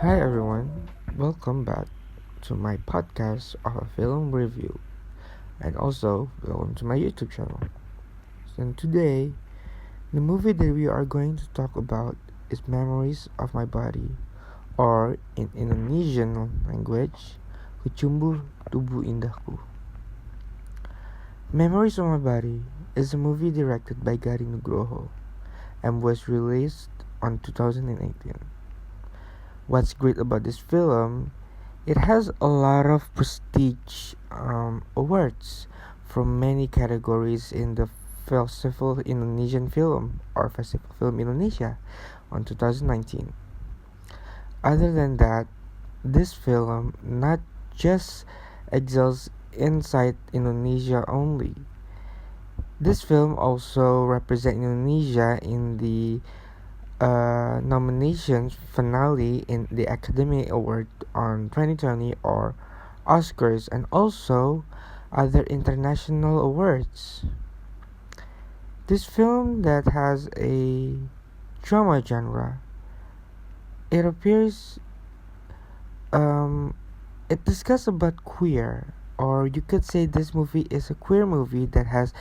Hi everyone, welcome back to my podcast of a film review and also welcome to my YouTube channel. And today, the movie that we are going to talk about is Memories of My Body, or in Indonesian language, Kecumbuh Tubuh Indahku. Memories of My Body is a movie directed by Gary Nugroho and was released on 2018. What's great about this film, it has a lot of prestige awards from many categories in the Festival Indonesian Film or Festival Film Indonesia on 2019. Other than that, this film not just excels inside Indonesia only. This film also represents Indonesia in the nominations finale in the Academy Award on 2020 or Oscars and also other international awards. This film that has a drama genre, it appears um, it discusses about queer, or you could say this movie is a queer movie that has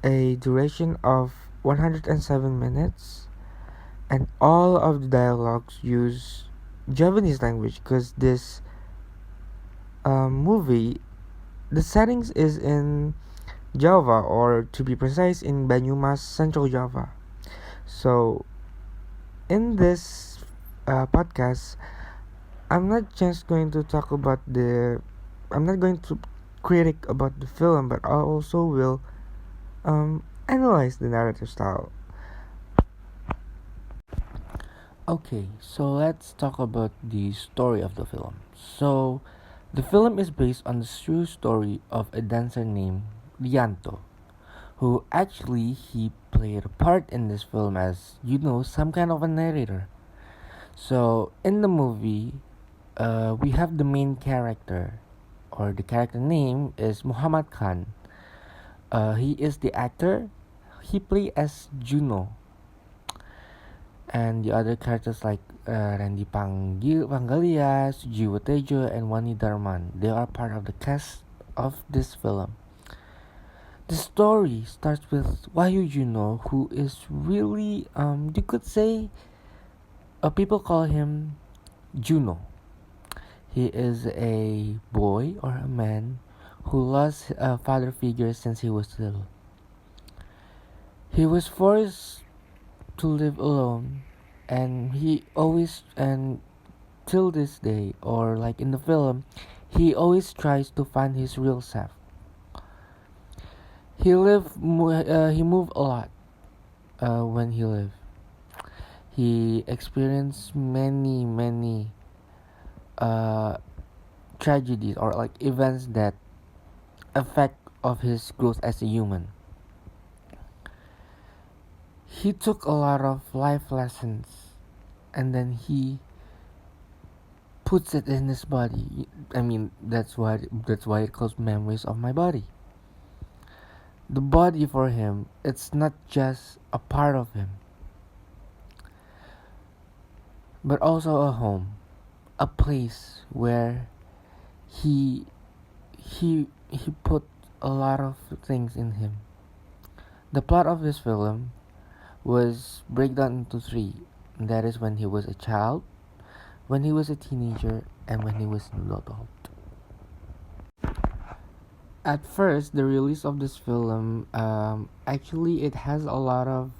a duration of 107 minutes, and all of the dialogues use Javanese language because this movie, the settings is in Java, or to be precise, in Banyumas, Central Java. So, in this podcast, I'm not just going to talk about I'm not going to critic about the film, but I also will analyze the narrative style. Okay, so let's talk about the story of the film. So, the film is based on the true story of a dancer named Rianto, who actually he played a part in this film as some kind of a narrator. So, in the movie, we have the main character, or the character name is Muhammad Khan. He is the actor. He played as Juno, and the other characters like Randy Pangalia, Sujiwo Tejo, and Wani Darman. They are part of the cast of this film. The story starts with Wahyu Juno, who is really, you could say, people call him Juno. He is a boy or a man who lost a father figure since he was little. He was forced to live alone, and he always, and till this day, or like in the film, he always tries to find his real self. He moved a lot when he lived. He experienced many uh, tragedies or like events that affect of his growth as a human. He took a lot of life lessons, and then he puts it in his body. I mean, that's why it calls Memories of My Body. The body for him, it's not just a part of him, but also a home, a place where he he put a lot of things in him. The plot of this film was breakdown into three. And that is when he was a child, when he was a teenager, and when he was an adult. At first, the release of this film, actually, it has a lot of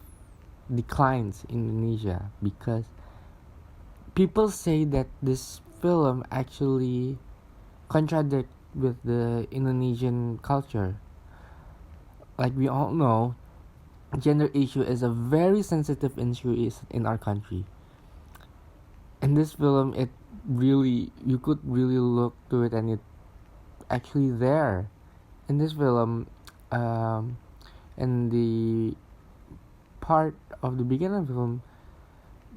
declines in Indonesia because people say that this film actually contradict with the Indonesian culture. Like we all know, gender issue is a very sensitive issue in our country. In this film, it really, you could really look to it, and it actually there in this film, in the part of the beginning of the film,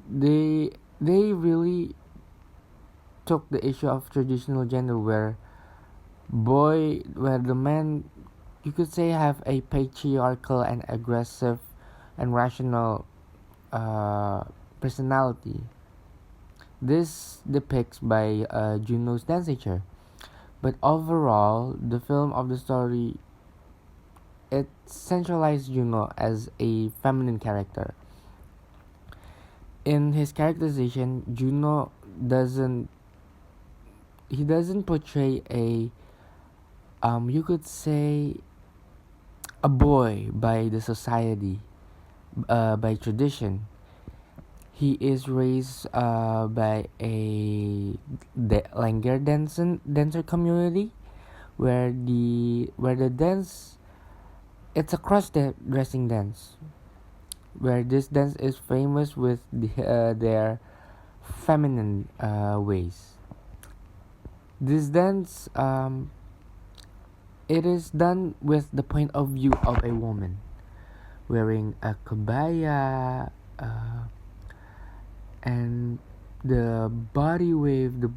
they really took the issue of traditional gender where the men, you could say, have a patriarchal and aggressive and rational personality, this depicts by Juno's dance teacher. But overall, the film of the story it centralized Juno as a feminine character. In his characterization, Juno doesn't he doesn't portray a you could say a boy by the society, by tradition. He is raised by a Langer dancer community where the dance it's a cross dressing dance where this dance is famous with their feminine ways. This dance it is done with the point of view of a woman wearing a kabaya and the body wave the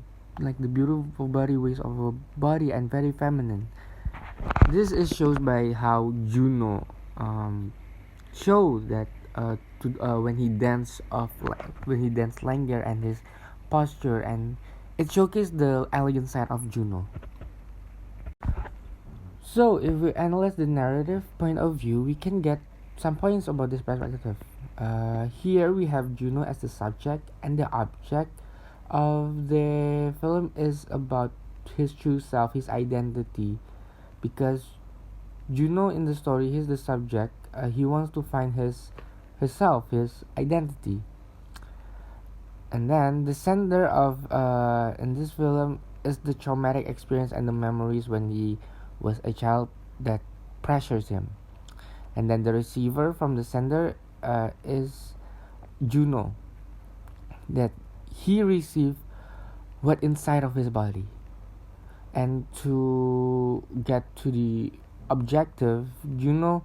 beautiful body waves of a body and very feminine. This is shows by how Juno shows that when he danced Langer and his posture, and it showcased the elegant side of Juno. So if we analyze the narrative point of view, we can get some points about this perspective. Here we have Juno as the subject, and the object of the film is about his true self, his identity, because Juno in the story, he's the subject. He wants to find his self, his identity. And then the center of in this film is the traumatic experience and the memories when he was a child that pressures him. And then the receiver from the sender is Juno, that he received what inside of his body. And to get to the objective, Juno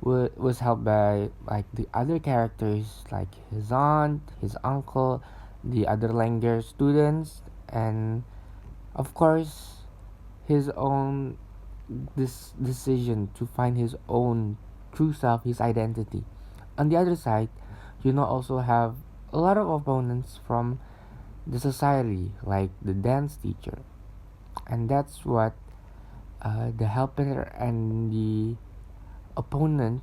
was helped by like the other characters, like his aunt, his uncle, the other Langer students, and of course his own this decision to find his own true self, his identity. On the other side, Juno also have a lot of opponents from the society, like the dance teacher, and that's what the helper and the opponent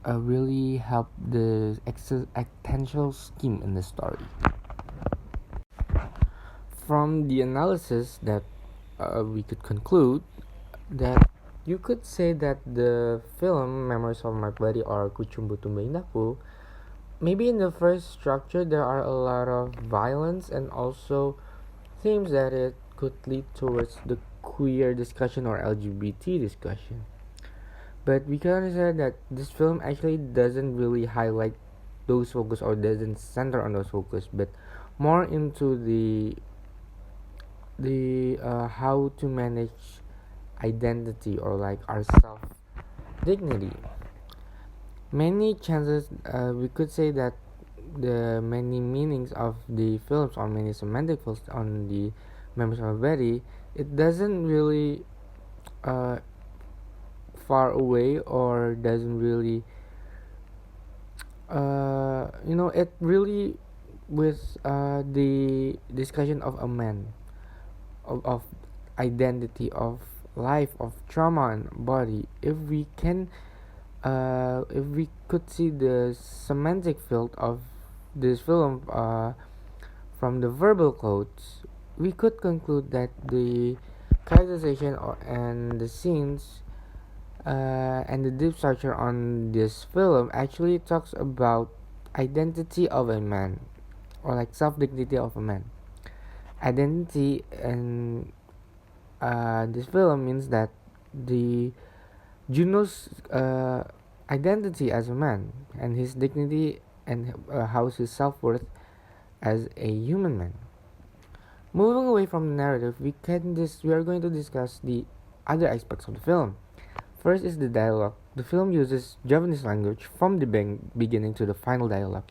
really help the existential scheme in the story. From the analysis that we could conclude that you could say that the film Memories of My Body or Kuchumbu Tumba Indaku, maybe in the first structure there are a lot of violence and also themes that it could lead towards the queer discussion or LGBT discussion. But we can understand that this film actually doesn't really highlight those focus or doesn't center on those focus, but more into the how to manage identity or like our self dignity. Many chances we could say that the many meanings of the films or many semantic films on the Memories of Betty, it doesn't really uh, far away or doesn't really it really with the discussion of a man of identity of life of trauma and body. If we could see the semantic field of this film from the verbal codes, we could conclude that the characterization and the scenes and the deep structure on this film actually talks about identity of a man or like self-dignity of a man. Identity in this film means that the Juno's identity as a man and his dignity and how his self-worth as a human man. Moving away from the narrative, we are going to discuss the other aspects of the film. First is the dialogue. The film uses Javanese language from the beginning to the final dialogue.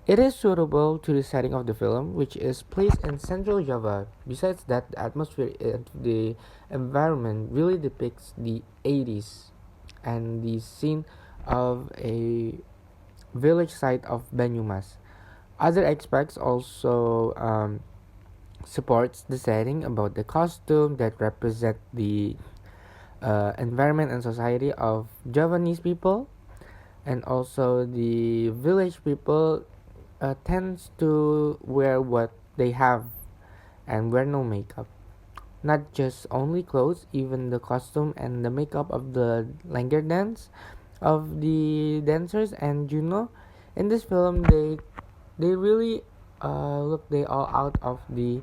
It is suitable to the setting of the film, which is placed in central Java. Besides that, the atmosphere and the environment really depicts the 80s and the scene of a village site of Banyumas. Other aspects also supports the setting about the costume that represent the environment and society of Javanese people, and also the village people tends to wear what they have and wear no makeup. Not just only clothes, even the costume and the makeup of the Langer dance of the dancers and Juno. In this film, they really look they all out of the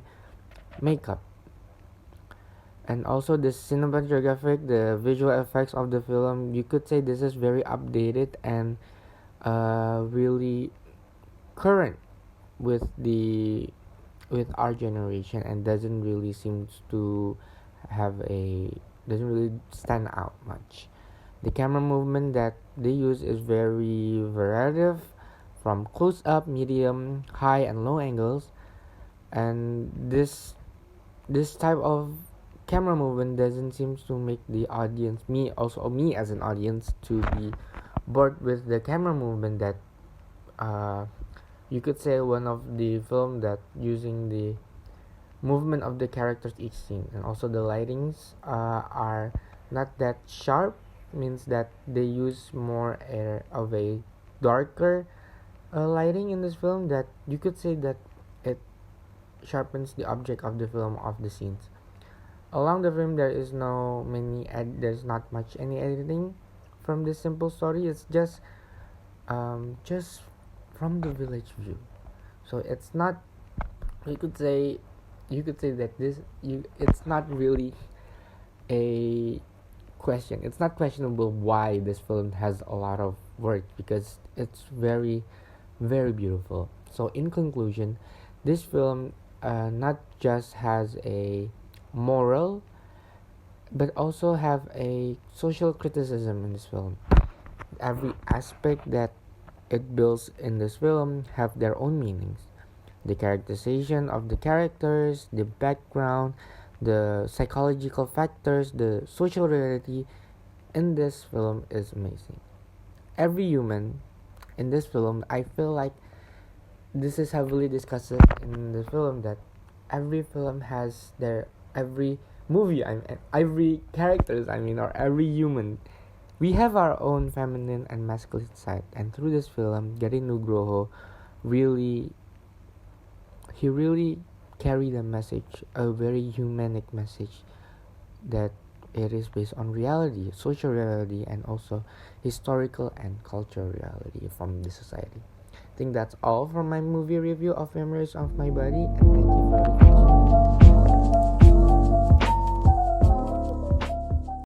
makeup. And also the cinematographic, the visual effects of the film, you could say this is very updated and really current with the with our generation, and doesn't really seems to have a doesn't really stand out much. The camera movement that they use is very variative, from close up, medium, high, and low angles, and this type of camera movement doesn't seem to make the audience, me as an audience, to be bored with the camera movement that uh, you could say one of the film that using the movement of the characters each scene, and also the lightings are not that sharp, means that they use more of a darker lighting in this film, that you could say that it sharpens the object of the film of the scenes. Along the film, there's not much any editing from this simple story. It's just from the village view. So it's not, you could say you could say that this you it's not really a question. It's not questionable why this film has a lot of work, because it's very, very beautiful. So in conclusion, this film not just has a moral, but also have a social criticism in this film. Every aspect that it builds in this film have their own meanings. The characterization of the characters, the background, the psychological factors, the social reality in this film is amazing. Every human in this film, I feel like this is heavily discussed in the film, that every film has their every movie, I mean, every characters, I mean, or every human, we have our own feminine and masculine side. And through this film, Gary Nugroho really he really carried a message, a very humanic message, that it is based on reality, social reality, and also historical and cultural reality from the society. I think that's all for my movie review of Memories of My Body, and thank you for